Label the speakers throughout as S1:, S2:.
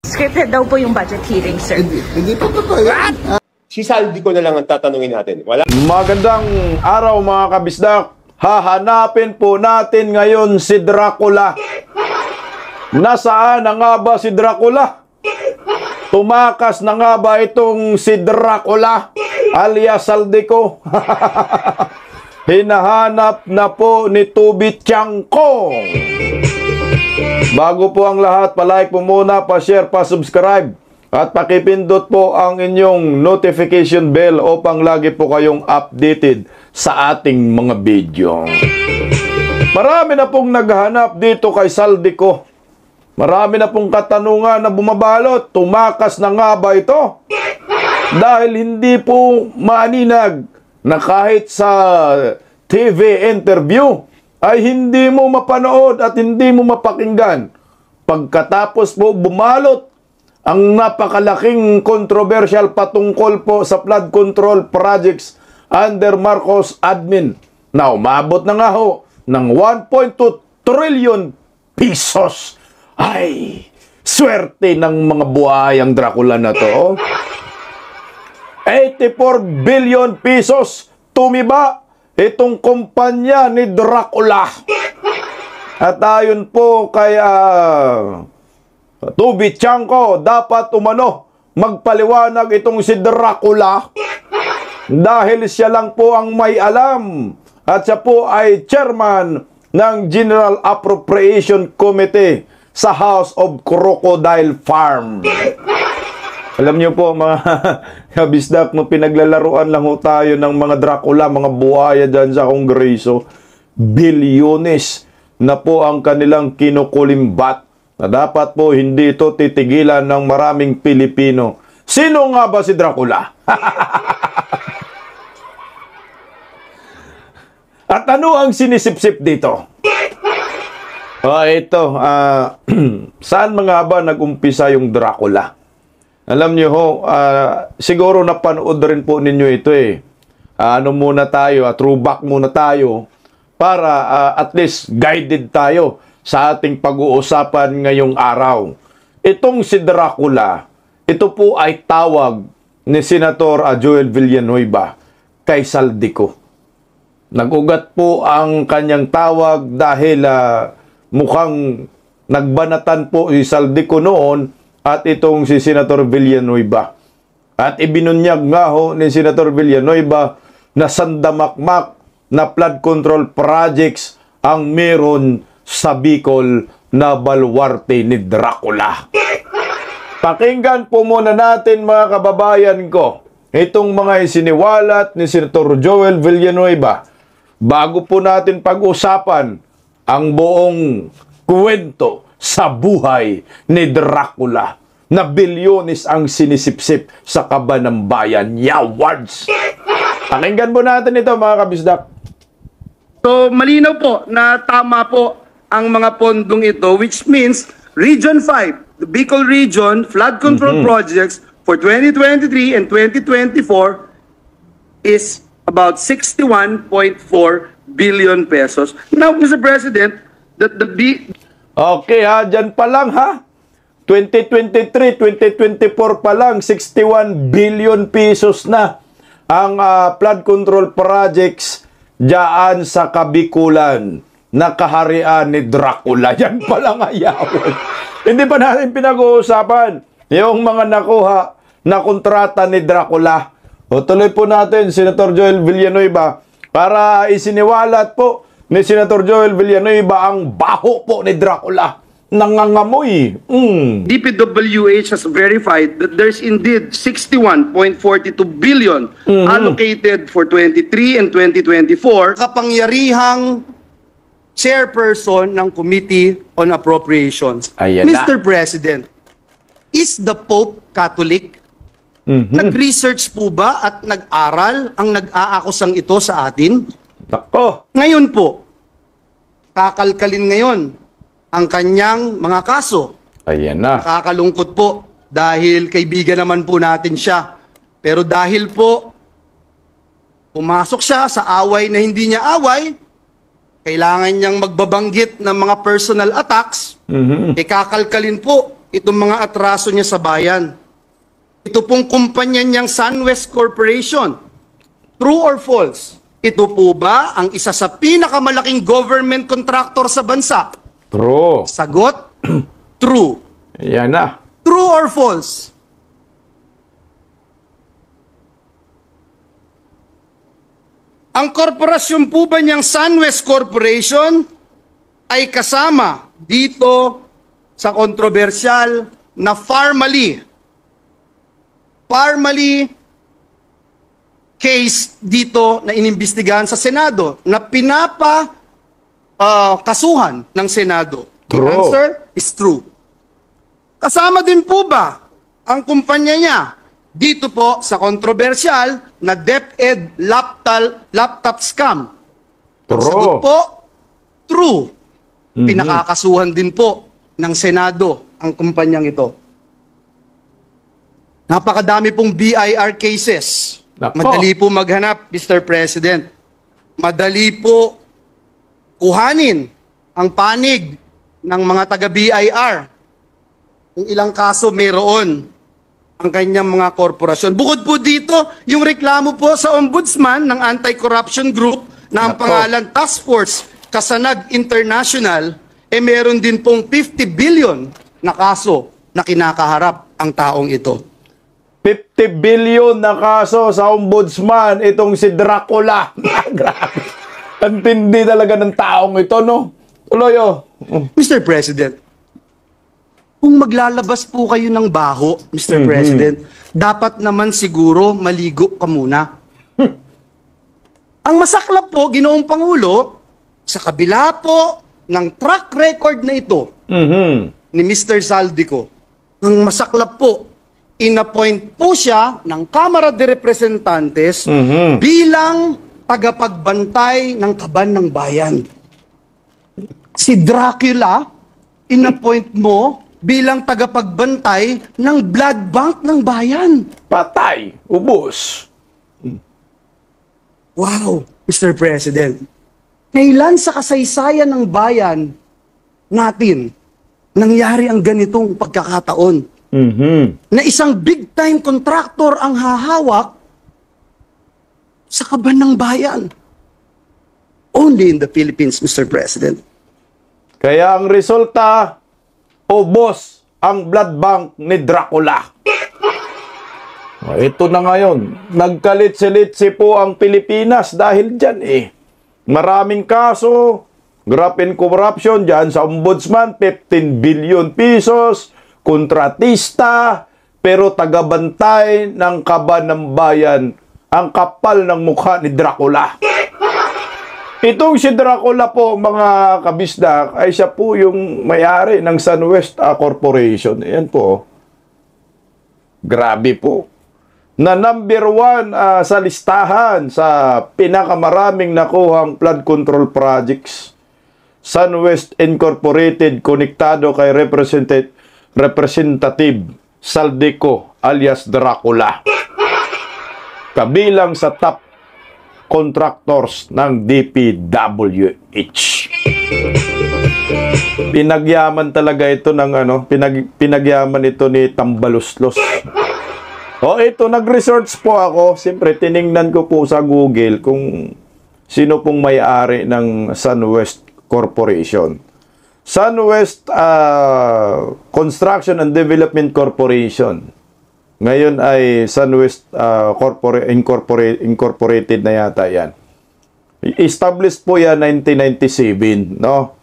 S1: Scripted daw po yung budget hearing, sir.
S2: Hindi po totoo yan.
S3: Si Saldi ko na lang ang tatanungin natin. Wala.
S4: Magandang araw mga kabisdak. Hahanapin po natin ngayon si Dracula. Nasaan na nga ba si Dracula? Tumakas na nga ba itong si Dracula alias Saldico? Hinahanap na po ni Tubi Tiangco. Bago po ang lahat, palike po muna, pa-share, pa-subscribe at pakipindot po ang inyong notification bell upang lagi po kayong updated sa ating mga video. Marami na pong naghahanap dito kay Saldico. Marami na pong katanungan na bumabalot. Tumakas na nga ba ito? Dahil hindi po maaninag na kahit sa TV interview ay hindi mo mapanood at hindi mo mapakinggan. Pagkatapos po bumalot ang napakalaking controversial patungkol po sa flood control projects under Marcos admin na umabot na nga ho ng 1.2 trillion pesos. Ay, swerte ng mga buhayang Dracula na to. 84 billion pesos tumiba itong kumpanya ni Dracula. At ayon po kay Tubi Tiangco, dapat umano magpaliwanag itong si Dracula dahil siya lang po ang may alam at siya po ay chairman ng General Appropriation Committee sa House of Crocodile Farm. Alam niyo po mga kabisdak, no, pinaglalaruan lang ho tayo ng mga Dracula, mga buhaya dyan sa Kongreso. Bilyones na po ang kanilang kinukulimbat na dapat po hindi ito titigilan ng maraming Pilipino. Sino nga ba si Dracula? At ano ang sinisipsip dito? Ito, saan mga ba nag-umpisa yung Dracula? Alam niyo ho, siguro napanood rin po ninyo ito eh. Ano muna tayo, throwback muna tayo para at least guided tayo sa ating pag-uusapan ngayong araw. Itong si Dracula, ito po ay tawag ni Senator Joel Villanueva kay Saldico. Nag-ugat po ang kanyang tawag dahil mukhang nagbanatan po si Saldico noon at itong si Senator Villanueva. At ibinunyag nga ho ni Senator Villanueva na sandamakmak na flood control projects ang meron sa Bicol na baluarte ni Dracula. Pakinggan po muna natin mga kababayan ko itong mga isiniwalat ni Senator Joel Villanueva bago po natin pag-usapan ang buong kwento sa buhay ni Dracula na bilyones ang sinisipsip sa kaba ng bayan. Yawards! Pakinggan po natin ito mga kabisdak.
S5: So malinaw po na tama po ang mga pondong ito, which means Region 5, the Bicol Region flood control projects for 2023 and 2024 is about 61.4 billion pesos. Now, Mr. President,
S4: Okay ha, dyan pa lang ha. 2023, 2024 pa lang, 61 billion pesos na ang flood control projects dyan sa Kabikulan na kaharian ni Dracula. Yan pa lang ayawon. Hindi pa natin pinag-uusapan yung mga nakuha na kontrata ni Dracula. O tuloy po natin, Senator Joel Villanueva, para isiniwalat po ni Senator Joel Villanueva ang baho po ni Dracula. Nangangamoy.
S5: DPWH has verified that there's indeed 61.42 billion allocated for 23 and 2024.
S6: Kapangyarihang chairperson ng Committee on Appropriations.
S4: Ayan
S6: Mr. President, is the Pope Catholic? Nag-research po ba at nag-aral ang nag-aakusang ito sa atin?
S4: Nako.
S6: Ngayon po, kakalkalin ngayon ang kanyang mga kaso.
S4: Ayan na.
S6: Kakalungkot po dahil kaibigan naman po natin siya. Pero dahil po pumasok siya sa away na hindi niya away, kailangan niyang magbabanggit ng mga personal attacks, kakalkalin po itong mga atraso niya sa bayan. Ito pong kumpanya niyang SunWest Corporation. True or false? Ito po ba ang isa sa pinakamalaking government contractor sa bansa?
S4: True.
S6: Sagot, true.
S4: Yan na.
S6: True or false? Ang korporasyon po ba niyang SunWest Corporation ay kasama dito sa kontrobersyal na Farmally case dito na inimbestigahan sa Senado na kasuhan ng Senado? The
S4: True.
S6: answer is true. Kasama din po ba ang kumpanya niya dito po sa kontrobersyal na DepEd laptop scam? Sagot
S4: True.
S6: po, true. Pinakakasuhan din po ng Senado ang kumpanyang ito. Napakadami pong BIR cases.
S4: Nako.
S6: Madali po maghanap, Mr. President. Madali po kuhanin ang panig ng mga taga-BIR. Kung ilang kaso mayroon ang kanyang mga korporasyon. Bukod po dito, yung reklamo po sa ombudsman ng anti-corruption group na ang
S4: Nako.
S6: pangalan Task Force Kasanag International, meron din pong 50 billion na kaso na kinakaharap ang taong ito.
S4: 50 billion na kaso sa ombudsman itong si Dracula. Grabe. Ang tindi talaga ng taong ito, no? Tuloy, oh.
S6: Mr. President, kung maglalabas po kayo ng baho, Mr. President, dapat naman siguro maligo ka muna. Ang masaklap po, Ginoong Pangulo, sa kabila po ng track record na ito ni Mr. Saldico, ang masaklap po, inappoint po siya ng Kamara de Representantes bilang tagapagbantay ng kaban ng bayan. Si Dracula, inappoint mo bilang tagapagbantay ng blood bank ng bayan.
S4: Patay. Ubus.
S6: Wow, Mr. President. Kailan sa kasaysayan ng bayan natin nangyari ang ganitong pagkakataon? Na isang big-time contractor ang hahawak sa kaban ng bayan. Only in the Philippines, Mr. President.
S4: Kaya ang resulta, ubos ang blood bank ni Dracula. Ito na ngayon. Nagkalit-silitsi po ang Pilipinas dahil dyan eh. Maraming kaso, graft and corruption dyan sa ombudsman, 15 billion pesos, kontratista, pero tagabantay ng kaban ng bayan, ang kapal ng mukha ni Dracula. Itong si Dracula po, mga kabisdak, ay siya po yung may-ari ng SunWest Corporation. Ayan po. Grabe po. Na number 1 sa listahan sa pinakamaraming nakuhang flood control projects. SunWest Incorporated, konektado kay Representative Saldico alias Dracula. Kabilang sa top contractors ng DPWH. Pinagyaman talaga ito ng pinagyaman ito ni Tambaluslos. Ito, nag-research po ako. Siyempre, tiningnan ko po sa Google kung sino pong may-ari ng SunWest Corporation. SunWest Construction and Development Corporation. Ngayon ay SunWest Incorporated na yata yan. Established po yan 1997, no?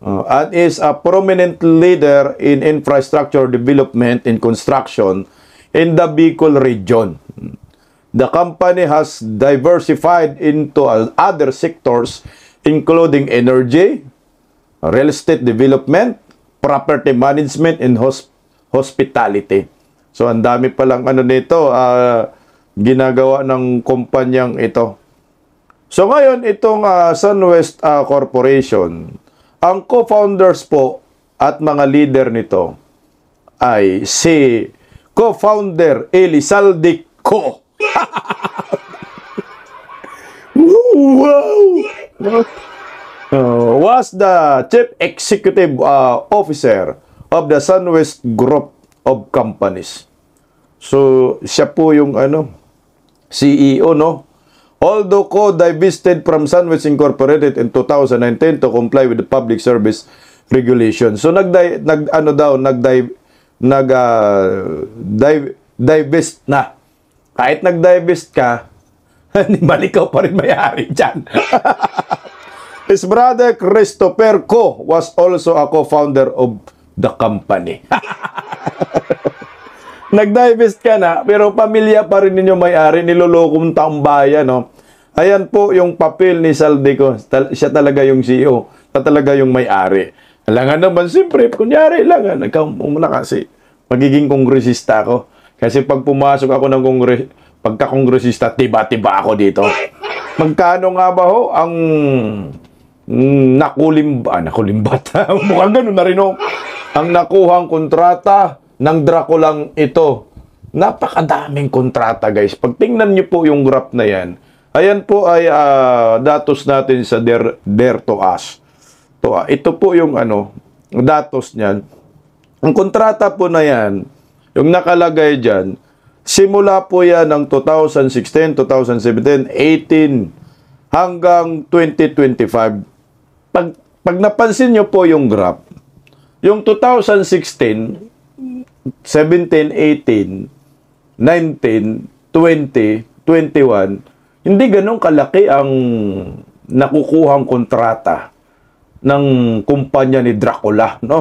S4: And is a prominent leader in infrastructure development and construction in the Bicol region. The company has diversified into other sectors including energy, real estate development, property management, and hospitality. So, ang dami palang nito, ginagawa ng kumpanyang ito. So, ngayon, itong SunWest Corporation, ang co-founders po at mga leader nito ay si co-founder Saldico. Wow! Was the chief executive officer of the SunWest Group of Companies. So, siya po yung CEO, no? Although co-divested from SunWest Incorporated in 2019 to comply with the Public Service Regulation. So, divest na. Kahit nag-divest ka, malikaw pa rin may-ari dyan. His brother Christopher Co was also a co-founder of the company. Nag-divest ka na, pero pamilya pa rin ninyo may-ari, nilolokong taong bayan, no? Ayan po yung papel ni Saldico. Siya talaga yung CEO. Siya talaga yung may-ari. Alangan naman, siyempre, kunyari lang, ikaw muna kasi, magiging kongresista ako. Kasi pag pumasok ako ng pagka-kongresista, tiba-tiba ako dito. Magkano nga ba ho ang nakulimbat? Mukhang ganun na rin ho. Ang nakuhang kontrata ng Draculang ito. Napakadaming kontrata, guys. Pag tingnan nyo po yung graph na yan, ayan po ay datos natin sa Dare to Us. Ito po yung datos niyan. Ang kontrata po na yan, yung nakalagay dyan, simula po yan ng 2016, 2017, 18, hanggang 2025. Pag napansin nyo po yung graph, yung 2016, 17, 18, 19, 20, 21, hindi ganun kalaki ang nakukuhang kontrata ng kumpanya ni Dracula, no?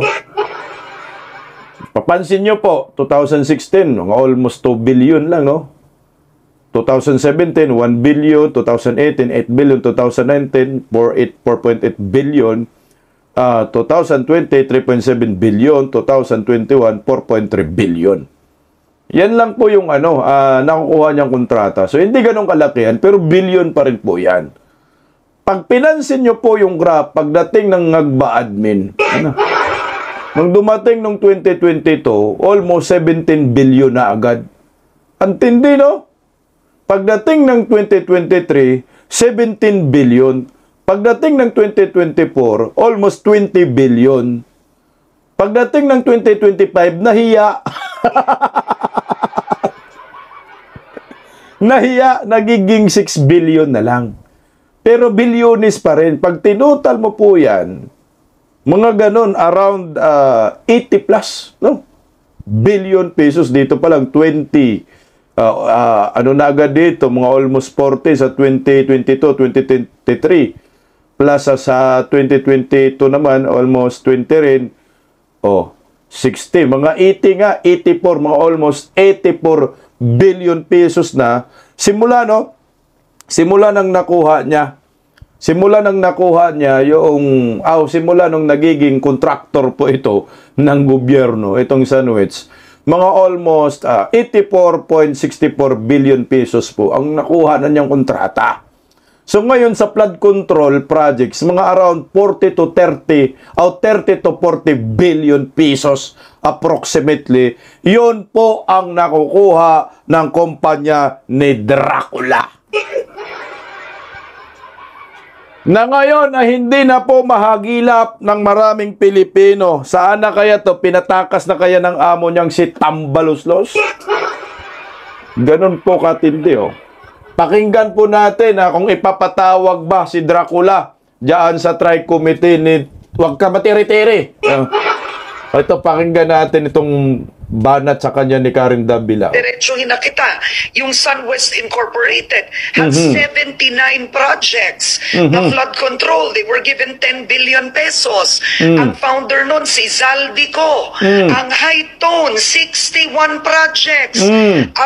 S4: Papansin nyo po, 2016, almost 2 billion lang, no? 2017, 1 billion, 2018, 8 billion, 2019, 4.8 billion, 2020, 3.7 billion, 2021, 4.3 billion. Yan lang po yung nakukuha niyang kontrata. So, hindi ganun kalakihan, pero billion pa rin po yan. Pag pinansin nyo po yung graph, pagdating ng Ngagba-admin, nung dumating nung 2022, almost 17 billion na agad. Ang tindi, no? Pagdating ng 2023, 17 billion. Pagdating ng 2024, almost 20 billion. Pagdating ng 2025, nahiya. Nahiya, nagiging 6 billion na lang. Pero bilyonis pa rin. Pag tinutal mo po yan, mga ganon, around 80 plus, no? Billion pesos. Dito pa lang, 20. Na agad dito, mga almost 40 sa 2022, 2023. Plus sa 2022 naman, almost 20 rin. 60. Mga 80 nga, 84, mga almost 84 billion pesos na. Simula nang nakuha niya. Simula nang nakuha niya yung simula nung nagiging contractor po ito ng gobyerno, itong SunWest, mga almost 84.64 billion pesos po ang nakuha na niyang kontrata. So ngayon sa flood control projects, mga around 30 to 40 billion pesos approximately, yun po ang nakukuha ng kumpanya ni Dracula. Na ngayon ay hindi na po mahagilap ng maraming Pilipino. Saan na kaya to? Pinatakas na kaya ng amo niyang si Tambaluslos? Ganun po katindi, Pakinggan po natin kung ipapatawag ba si Dracula diyan sa Tri-Committee ni... Huwag ka matiri-tiri. Ito, pakinggan natin itong banat sa kanya ni Karen Davila.
S2: Diretsuhin na kita. Yung SunWest Incorporated has 79 projects na flood control. They were given 10 billion pesos. Ang founder nun, si Zaldico. Ang High Tone, 61 projects. 4.8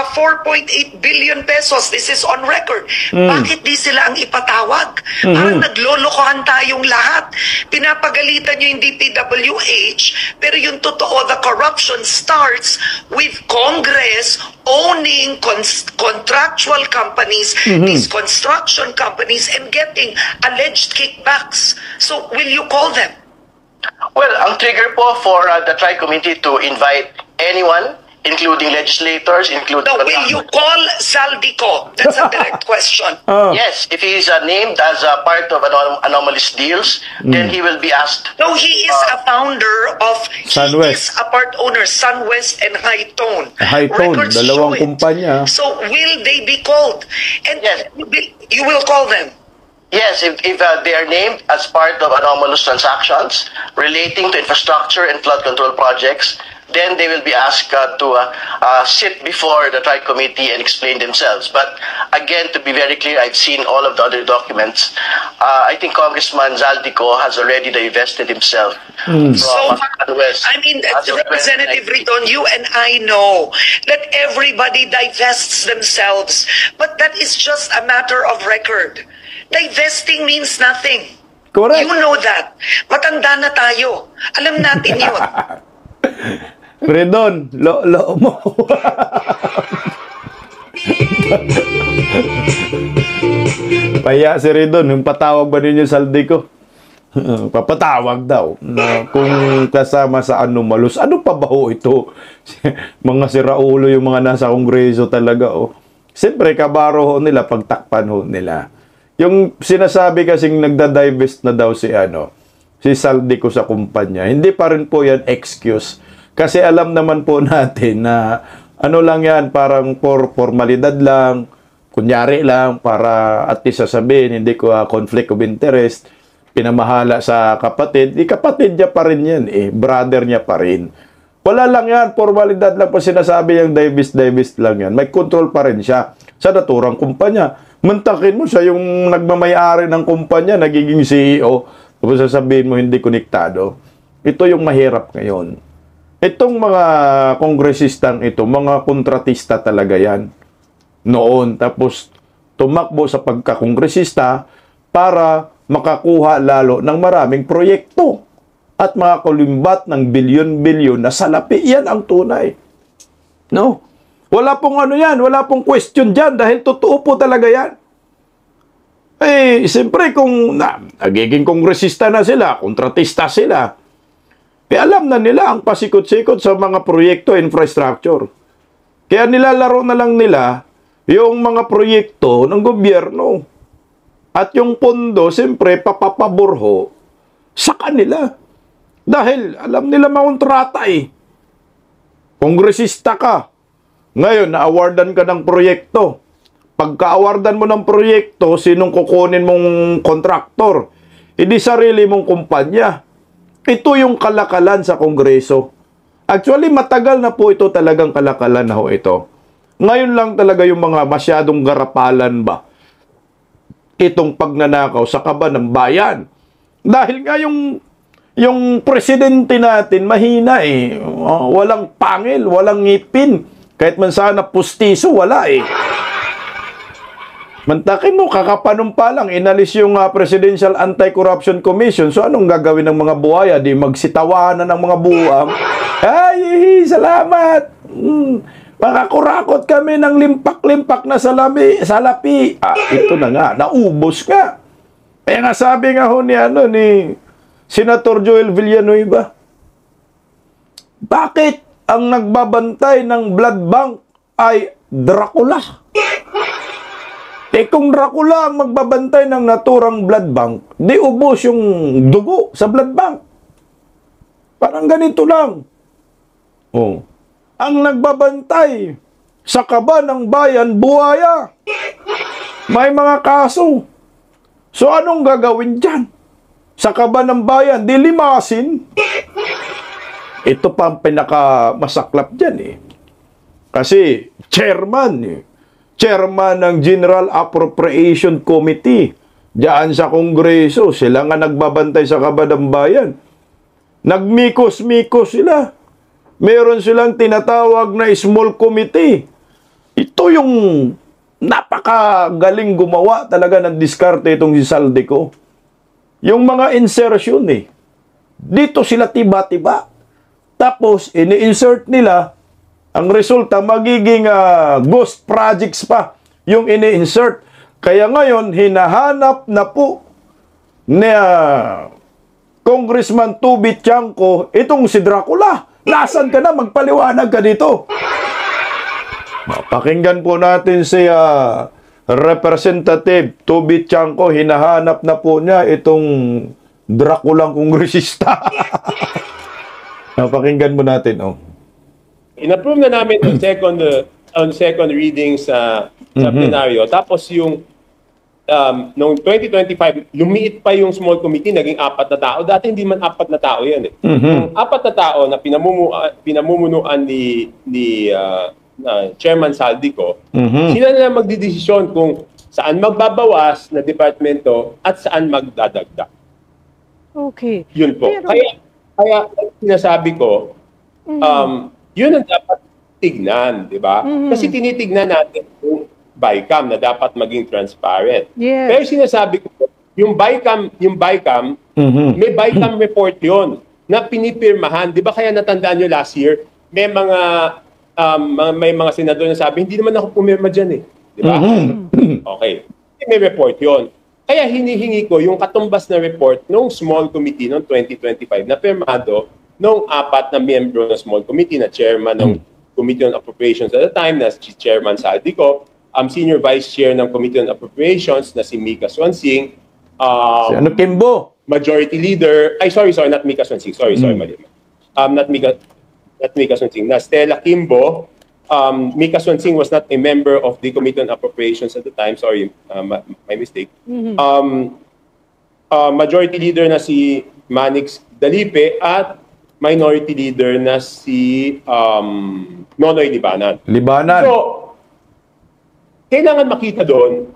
S2: billion pesos. This is on record. Bakit di sila ang ipatawag? Parang naglolokohan tayong lahat. Pinapagalitan nyo yung DPWH, pero yung totoo, the corruption starts with Congress owning contractual companies, these construction companies, and getting alleged kickbacks. So, will you call them?
S7: Well, ang trigger po for the Tri-Committee to invite anyone, including legislators, including...
S2: No, will you call Zaldico? That's a direct question.
S7: Yes, if he is named as a part of anomalous deals, then he will be asked.
S2: No, he is a founder of, he
S4: Sunwest.
S2: is a part owner, Sunwest and High Tone.
S4: High Tone,
S2: Records
S4: dalawang
S2: show it.
S4: kumpanya.
S2: So will they be called? And
S7: Yes.
S2: you will call them?
S7: Yes, if they are named as part of anomalous transactions relating to infrastructure and flood control projects, then they will be asked to sit before the Tri Committee and explain themselves. But again, to be very clear, I've seen all of the other documents. I think Congressman Zaldico has already divested himself from West.
S2: I mean, Representative Riton, you and I know that everybody divests themselves, but that is just a matter of record. Divesting means nothing.
S4: Correct.
S2: You know that. Matanda na tayo. Alam natin yun.
S4: Redon, lo mo. Paya si Redon, yung patawag ba ninyo Zaldico? Papatawag daw na kung kasama sa anomalous. Ano pa ba ho ito? Mga siraulo yung mga nasa kongreso talaga. Oh. Siyempre, kabaro ho nila, pagtakpan ho nila. Yung sinasabi kasing nagda-divest na daw si Zaldico sa kumpanya, hindi pa rin po yan excuse. Kasi alam naman po natin na ano lang yan, parang formalidad lang, kunyari lang, para at least sasabihin, hindi ko conflict of interest, pinamahala sa kapatid, kapatid niya pa rin yan brother niya pa rin. Wala lang yan, formalidad lang po sinasabi yung divest lang yan. May control pa rin siya sa naturang kumpanya. Mantakin mo siya yung nagmamayari ng kumpanya, nagiging CEO, tapos sasabihin mo hindi konektado. Ito yung mahirap ngayon. Itong mga kongresistang ito, mga kontratista talaga yan noon. Tapos tumakbo sa pagkakongresista para makakuha lalo ng maraming proyekto at makakulimbat ng bilyon-bilyon na salapi. Yan ang tunay. No? Wala pong yan, wala pong question dyan dahil totoo po talaga yan. Siyempre kung nagiging kongresista na sila, kontratista sila, alam na nila ang pasikot-sikot sa mga proyekto infrastructure. Kaya nilalaro na lang nila yung mga proyekto ng gobyerno. At yung pondo, siyempre, papapaborho sa kanila. Dahil alam nila makontrata Kongresista ka. Ngayon, na-awardan ka ng proyekto. Pagka-awardan mo ng proyekto, sinong kukunin mong kontraktor? Hindi sarili mong kumpanya. Ito yung kalakalan sa Kongreso. Actually, matagal na po ito talagang kalakalan na ho ito. Ngayon lang talaga yung mga masyadong garapalan ba itong pagnanakaw sa kaba ng bayan. Dahil nga yung presidente natin mahina walang pangil, walang ngipin. Kahit man sana pustiso, wala Mantakin mo, kakapanumpa lang, inalis yung Presidential Anti-Corruption Commission. So, anong gagawin ng mga buhaya? Di magsitawanan ng mga buwang. Ay, salamat! Makakurakot kami ng limpak-limpak na salapi. Ito na nga, naubos nga. Kaya nga sabi nga ho ni Senator Joel Villanueva, bakit ang nagbabantay ng blood bank ay Dracula? Kung Dracula ang magbabantay ng naturang blood bank, di ubos yung dugo sa blood bank. Parang ganito lang. Ang nagbabantay sa kaba ng bayan, buhaya. May mga kaso. So anong gagawin dyan? Sa kaba ng bayan, dilimasin. Ito pa ang pinakamasaklap dyan Kasi chairman ng General Appropriation Committee diyan sa Kongreso. Sila nga nagbabantay sa kaba ng bayan. Nagmikos-mikos sila. Meron silang tinatawag na small committee. Ito yung napakagaling gumawa talaga ng diskarte itong si Zaldico. Yung mga insertion dito sila tiba-tiba. Tapos ini-insert nila, ang resulta magiging ghost projects pa yung ini-insert. Kaya ngayon hinahanap na po ni Congressman Tubi Tiangco itong si Dracula. Nasaan ka na? Magpaliwanag ka dito. Pakinggan po natin si Representative Toby Chanco. Hinahanap na po niya itong Draculang kongresista. Pakinggan mo natin.
S3: In-approve na namin on second reading sa plenaryo. Tapos yung noong 2025, lumiit pa yung small committee, naging 4 na tao. Dati hindi man 4 na tao yan eh. Yung 4 na tao na pinamumunuan ni Chairman Saldico, sila na lang magdidesisyon kung saan magbabawas na departamento at saan magdadagdag.
S1: Okay.
S3: Yun po.
S1: Pero,
S3: kaya sinasabi ko, yun ang dapat tignan, di ba? Kasi tinitignan natin yung BICAM na dapat maging transparent.
S1: Yes.
S3: Pero sinasabi ko, yung BICAM, may BICAM report yon na pinipirmahan. Di ba kaya natandaan nyo last year, may mga senador na sabi, hindi naman ako pumirma dyan eh. Di ba? Okay. May report yon. Kaya hinihingi ko yung katumbas na report ng small committee noong 2025 na pirmado ng 4 na miyembro ng small committee na chairman ng Committee on Appropriations at the time na si Chairman Saldico, Senior Vice Chair ng Committee on Appropriations na si Mika Swansing,
S4: si Kimbo?
S3: Majority Leader, not Mika Swansing, mali. Not Mika Swansing, na Stella Kimbo. Mika Swansing was not a member of the Committee on Appropriations at the time, my mistake. Majority Leader na si Manix Dalipe at Minority Leader na si Nonoy Libanan. So, kailangan makita doon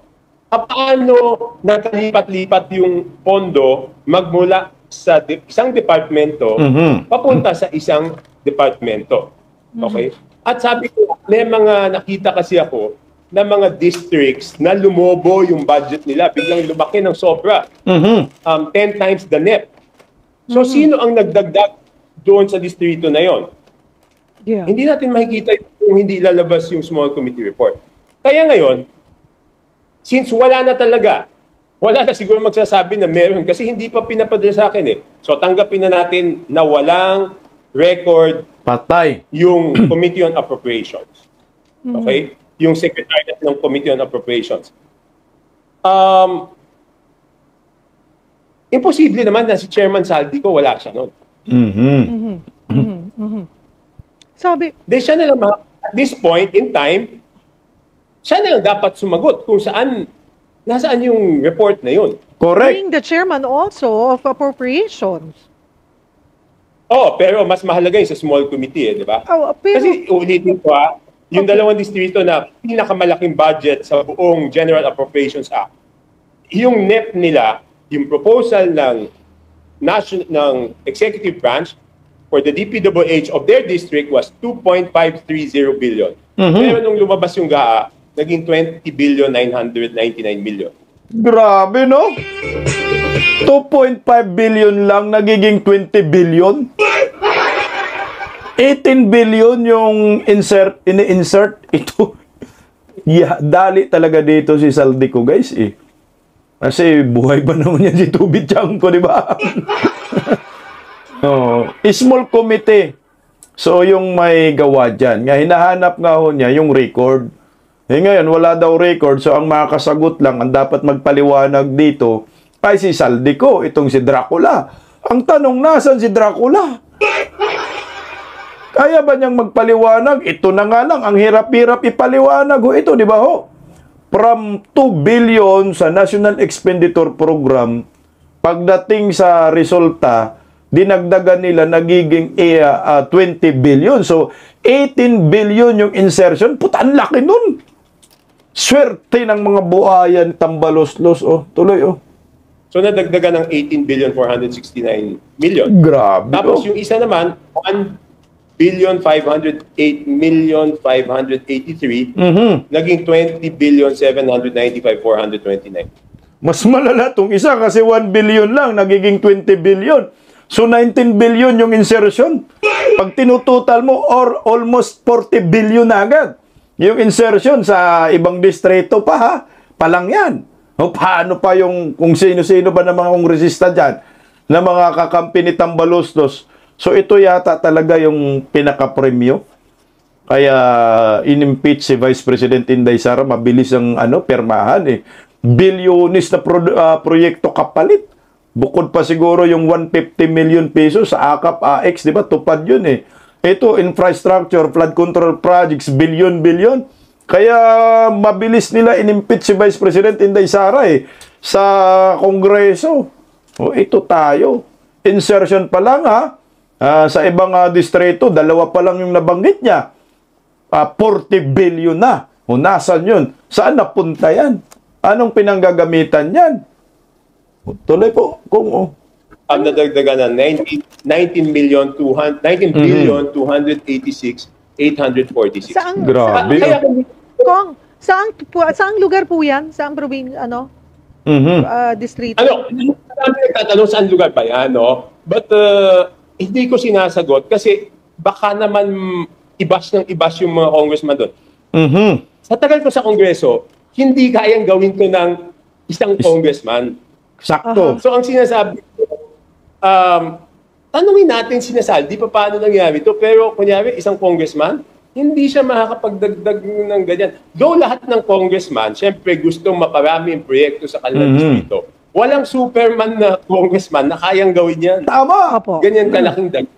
S3: paano nakalipat-lipat yung pondo magmula sa isang departamento papunta sa isang departamento. Okay? At sabi ko, may mga nakita kasi ako na mga districts na lumobo yung budget nila, biglang lumaki ng sobra. 10 times the net. So, sino ang nagdagdag doon sa distrito na yon?
S1: Yeah.
S3: Hindi natin makikita kung hindi ilalabas yung small committee report. Kaya ngayon, since wala na siguro magsasabi na meron kasi hindi pa pinapadala sa akin eh. So tanggapin na natin na walang record
S4: patay
S3: yung Committee on Appropriations. Okay? Yung secretary ng Committee on Appropriations. Imposible naman na si Chairman Saldico wala siya noon.
S1: sabi,
S3: Siya na lang, at this point in time, siya na lang dapat sumagot kung nasaan yung report na yun.
S4: Correct.
S1: being the chairman also of appropriations.
S3: Pero mas mahalaga yung sa small committee, di ba?
S1: Pero,
S3: Kasi ulitin ko yung dalawang distrito na pinakamalaking budget sa buong General Appropriations Act, yung NEP nila, yung proposal ng executive branch for the DPWH of their district was 2.530 billion. Pero nung lumabas yung GAA, naging 20,999 million.
S4: Grabe, no? 2.5 billion lang, nagiging 20 billion. 18 billion yung ini-insert. Ito, dali talaga dito si Saldico, guys, eh. Kasi buhay ba naman yan si Toby Chanco, di ba? Small committee. So, yung may gawa dyan. Hinahanap nga ho niya yung record. Ngayon, wala daw record. So, ang makakasagot lang, ang dapat magpaliwanag dito, ay si Saldico, itong si Dracula. Ang tanong, nasan si Dracula? Kaya ba niyang magpaliwanag? Ito na nga lang, ang hirap-hirap ipaliwanag ho ito, di ba ho? From 2 billion sa National Expenditure Program, pagdating sa resulta, dinagdagan nila nagiging 20 billion. So, 18 billion yung insertion. Puta, ang laki nun. Swerte ng mga buhayan, tambalos-los. Tuloy.
S3: So, nadagdagan ng 18,469 million.
S4: Grabe.
S3: Tapos yung isa naman, 1,508,583, naging 20,795,429.
S4: Mas malala tong isa kasi 1 billion lang, nagiging 20 billion. So 19 billion yung insertion. Pag tinutotal mo, or almost 40 billion na agad. Yung insertion sa ibang distrito pa palang yan. Paano pa yung, kung sino-sino ba ng mga kongresista dyan, na mga kakampi ni Tambaloslos. So ito yata talaga yung pinaka-premyo Kaya inimpeach si Vice President Inday Sara, mabilis ang permahan eh. Bilyonis na proyekto kapalit. Bukod pa siguro yung 150 million pesos sa AKAP, AX, di ba? Tupad yun eh. Ito, infrastructure, flood control projects, bilyon-bilyon. Kaya mabilis nila inimpeach si Vice President Inday Sara eh, sa Kongreso. O, ito tayo. Insertion pa lang sa ibang distrito, 2 pa lang yung nabanggit niya. 40 billion na. O, nasan yun? Saan napunta yan? Anong pinanggagamitan yan? Tuloy po, kung
S3: Ang nadagdagan na 19 billion 286 846.
S4: Grabe.
S3: Kaya
S1: Kong, saang lugar po yan? Saang distrito?
S3: marami nagtatanong saan lugar ba yan, no? But hindi ko sinasagot kasi baka naman ibas yung mga congressman doon. Sa tagal ko sa Kongreso, hindi kayang gawin ko ng isang congressman.
S4: sakto.
S3: So ang sinasabi ko, tanungin natin sinasaldi pa paano nangyari ito. Pero kunyari, isang congressman, hindi siya makakapagdagdag ng ganyan. Though lahat ng congressman, syempre gustong maparami ang proyekto sa kanilang distrito. Walang superman na congressman na kayang gawin yan.
S4: Tama.
S1: Opo.
S3: Ganyan kalaking dagdag.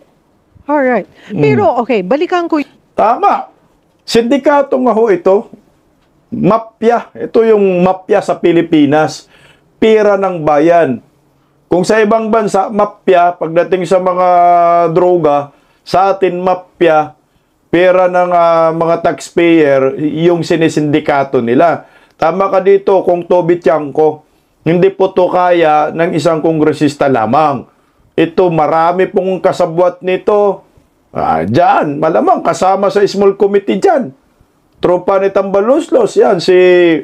S1: Alright. Pero, okay, balikan ko
S4: Tama. Sindikato nga ho ito. Mafia. Ito yung mafia sa Pilipinas. Pira ng bayan. Kung sa ibang bansa, mafia, pagdating sa mga droga, sa atin mafia, pera ng mga taxpayer, yung sinisindikato nila. Tama ka dito, kung Toby Tiangco, hindi po to kaya ng isang kongresista lamang. Ito, marami pong kasabwat nito. Diyan, malamang kasama sa small committee diyan. Tropa ni Tambaluslos, yan, si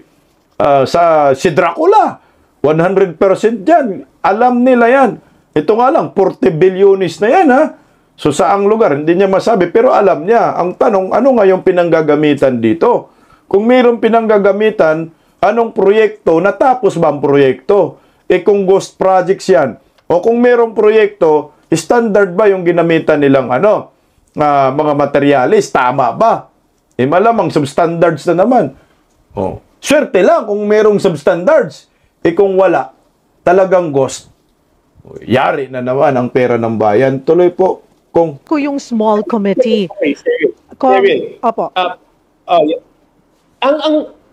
S4: Dracula. 100% diyan. Alam nila yan. Ito nga lang, 40 bilyonis na yan, ha? So, saang lugar? Hindi niya masabi, pero alam niya. Ang tanong, ano nga yung pinanggagamitan dito? Kung mayroong pinanggagamitan, anong proyekto? Natapos ba ang proyekto? Kung ghost projects yan, o kung mayroong proyekto, standard ba yung ginamitan nilang mga materialis? Tama ba? Malamang substandards na naman. Swerte lang kung mayroong substandards. Kung wala, talagang ghost. Yari na naman ang pera ng bayan. Tuloy po, kung
S1: yung small committee.
S3: Okay,
S1: Kong, opo.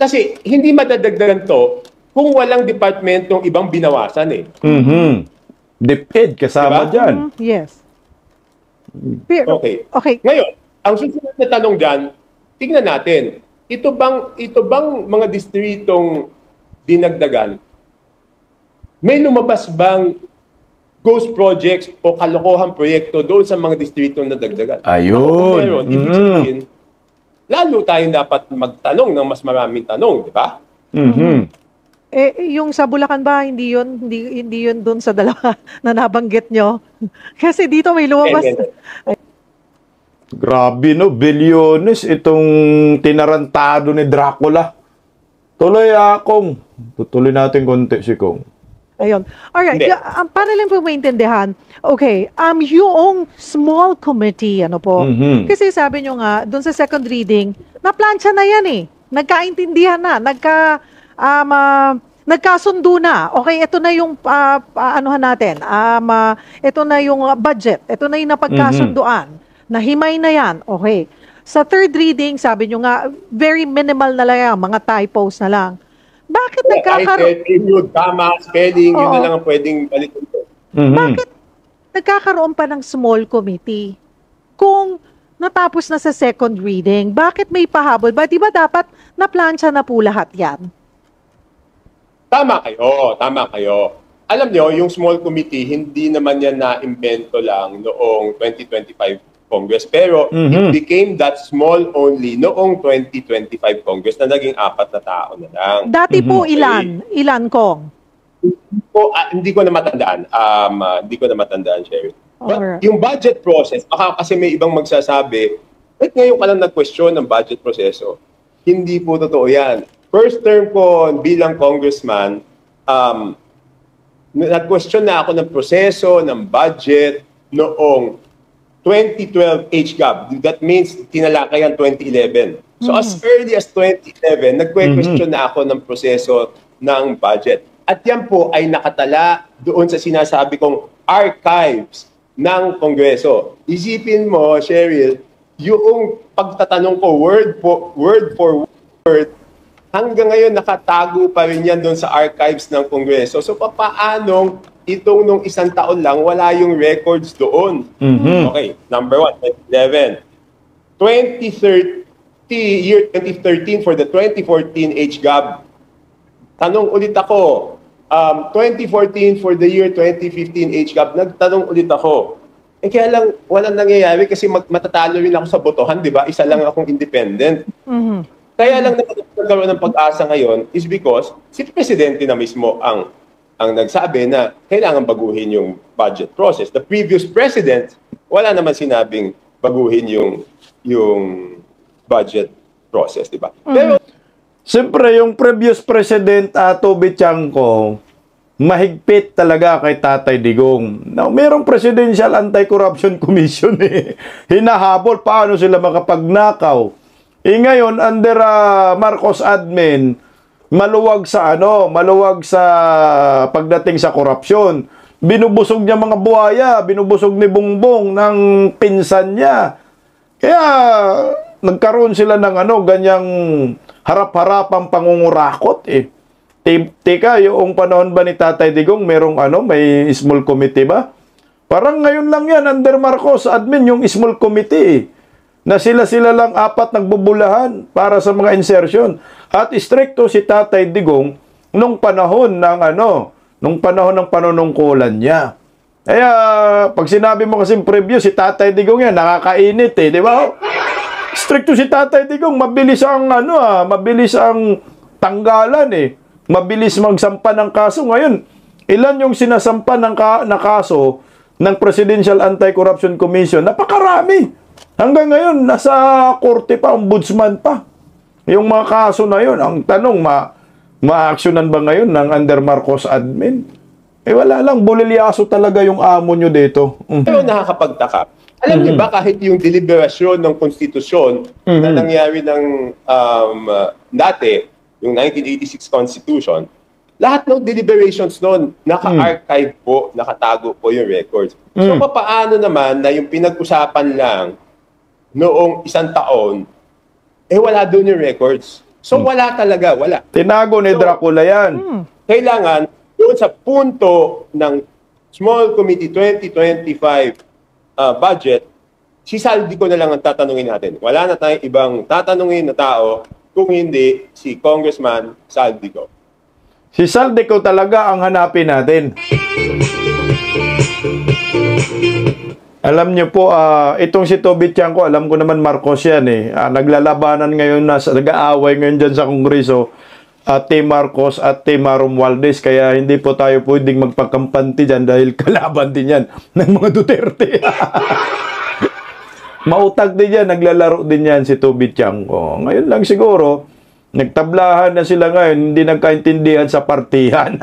S3: Kasi hindi madadagdagan to kung walang departmentong ibang binawasan eh.
S4: DepEd kasama
S3: Diba?
S4: dyan.
S1: Yes. Pero,
S3: Okay.
S1: okay.
S3: Ngayon, ang susunod na tanong dyan, tingnan natin, ito bang mga distritong dinagdagan, may lumabas bang ghost projects o kalokohang proyekto doon sa mga distritong nadagdagan?
S4: Ayun.
S3: Kung meron, ibig sabihin, lalo tayong dapat magtanong ng mas maraming tanong, di ba?
S1: Yung sa Bulacan ba, hindi yun doon sa dalawa na nabanggit nyo? Kasi dito may lumabas.
S4: Grabe no, bilyones itong tinarantado ni Dracula. Tuloy akong. Tutuloy natin konti si Kong.
S1: Ayun. Alright,
S3: Hindi.
S1: para lang po maintindihan, okay, yung small committee, kasi sabi nyo nga, doon sa second reading, na-plancha na yan eh. Nagkaintindihan na, nagkasundo na. Okay, ito na yung, ito na yung budget, ito na yung napagkasunduan. Nahimay na yan, okay. Sa third reading, sabi nyo nga, very minimal na lang yan, mga typos na lang. Bakit nagkakaroon?
S3: Tama, spelling, yun na lang ang pwedeng balikin ko.
S1: Bakit nagkakaroon pa ng small committee? Kung natapos na sa second reading, bakit may pahabol? Di ba dapat na-plancha na po lahat yan?
S3: Tama kayo. Alam nyo, yung small committee, hindi naman yan na-invento lang noong 2025 Congress. Pero it became that small only noong 2025 Congress na naging 4 na tao na lang.
S1: Dati po ilan? Ilan, Kong?
S3: Hindi ko na matandaan. Hindi ko na matandaan, Sherry. But
S1: Alright.
S3: yung budget process, baka kasi may ibang magsasabi, kahit ngayon ka lang nag-question ng budget proseso, hindi po totoo yan. First term ko bilang congressman, nag-question na ako ng proseso, ng budget, noong 2012 HGAB. That means tinalakayan 2011. So as early as 2011, nagque-question na ako ng proseso ng budget. At yan po ay nakatala doon sa sinasabi kong archives ng Kongreso. Isipin mo, Cheryl, yung pagtatanong ko word for word, hanggang ngayon nakatago pa rin yan doon sa archives ng Kongreso. So papaanong itong nung isang taon lang, wala yung records doon? Okay, number 1, 2011. 2013 for the 2014 HGAB. Tanong ulit ako, 2014 for the year 2015 HGAB, nagtanong ulit ako. Eh kaya lang, walang nangyayari kasi matatalo rin ako sa botohan, di ba? Isa lang akong independent. Kaya lang nagkaroon ng pag-asa ngayon is because si Presidente na mismo ang nagsabi na kailangan baguhin yung budget process. The previous President, wala naman sinabing baguhin yung budget process, di ba? Pero
S4: siyempre, yung previous President, Toby Chanco, mahigpit talaga kay Tatay Digong. Now, merong Presidential Anti-Corruption Commission eh. Hinahabol paano sila makapagnakaw. Ngayon, under Marcos admin, maluwag sa pagdating sa korupsyon. Binubusog niya mga buhaya, binubusog ni Bongbong ng pinsan niya. Kaya nagkaroon sila ng ganyang harap-harapang pangungurakot eh. Teka, yung panahon ba ni Tatay Digong merong may small committee ba? Parang ngayon lang yan, under Marcos admin yung small committee eh. Na sila lang 4 nagbubulahan para sa mga insertion. At stricto si Tatay Digong nung panahon ng panunungkulan niya. Kaya pag sinabi mo kasi preview si Tatay Digong yan, nakakainit eh, di ba? Stricto si Tatay Digong, mabilis ang tanggalan eh. Mabilis magsampa ng kaso. Ngayon, ilan yung sinasampa na kaso ng Presidential Anti-Corruption Commission? Napakarami. Hanggang ngayon, nasa korte pa, ombudsman pa. Yung mga kaso na yun, ang tanong, ma-actionan ba ngayon ng under Marcos admin? Wala lang, bulilyaso talaga yung amo nyo dito.
S3: Pero nakakapagtaka. Alam niyo ba kahit yung deliberasyon ng konstitusyon na nangyari ng dati, yung 1986 Constitution, lahat ng deliberations noon, naka-archive po, nakatago po yung records. So paano naman na yung pinag-usapan lang noong isang taon, wala doon yung records. So wala talaga, wala.
S4: Tinago ni Dracula yan.
S3: Kailangan, doon sa punto ng Small Committee 2025 budget, si Saldico na lang ang tatanungin natin. Wala na tayong ibang tatanungin na tao kung hindi si Congressman Saldico.
S4: Si Saldico talaga ang hanapin natin. Alam niyo po, itong si Toby Chanco, alam ko naman Marcos yan eh. Naglalabanan ngayon, nag-aaway ngayon dyan sa Kongreso, Team Marcos at Team Romualdez. Kaya hindi po tayo pwedeng magpagkampanti dyan dahil kalaban din yan ng mga Duterte. Mautag din yan, naglalaro din yan si Toby Chanco. Ngayon lang siguro, nagtablahan na sila ngayon, hindi nagkaintindihan sa partihan.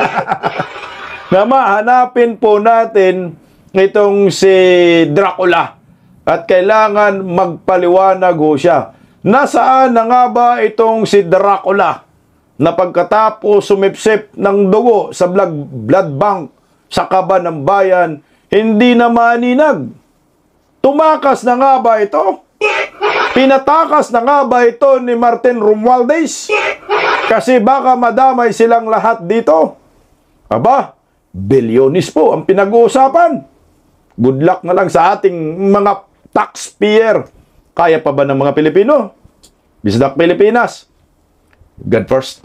S4: Hanapin po natin itong si Dracula at kailangan magpaliwanag ho siya. Nasaan na nga ba itong si Dracula na pagkatapos sumipsip ng dugo sa blood bank sa Kaban ng Bayan, hindi na maninag? Tumakas na nga ba ito? Pinatakas na nga ba ito ni Martin Romualdez? Kasi baka madamay silang lahat dito. Aba, bilyonis po ang pinag-uusapan. Good luck na lang sa ating mga taxpayer. Kaya pa ba ng mga Pilipino? Bisdak Pilipinas. God first.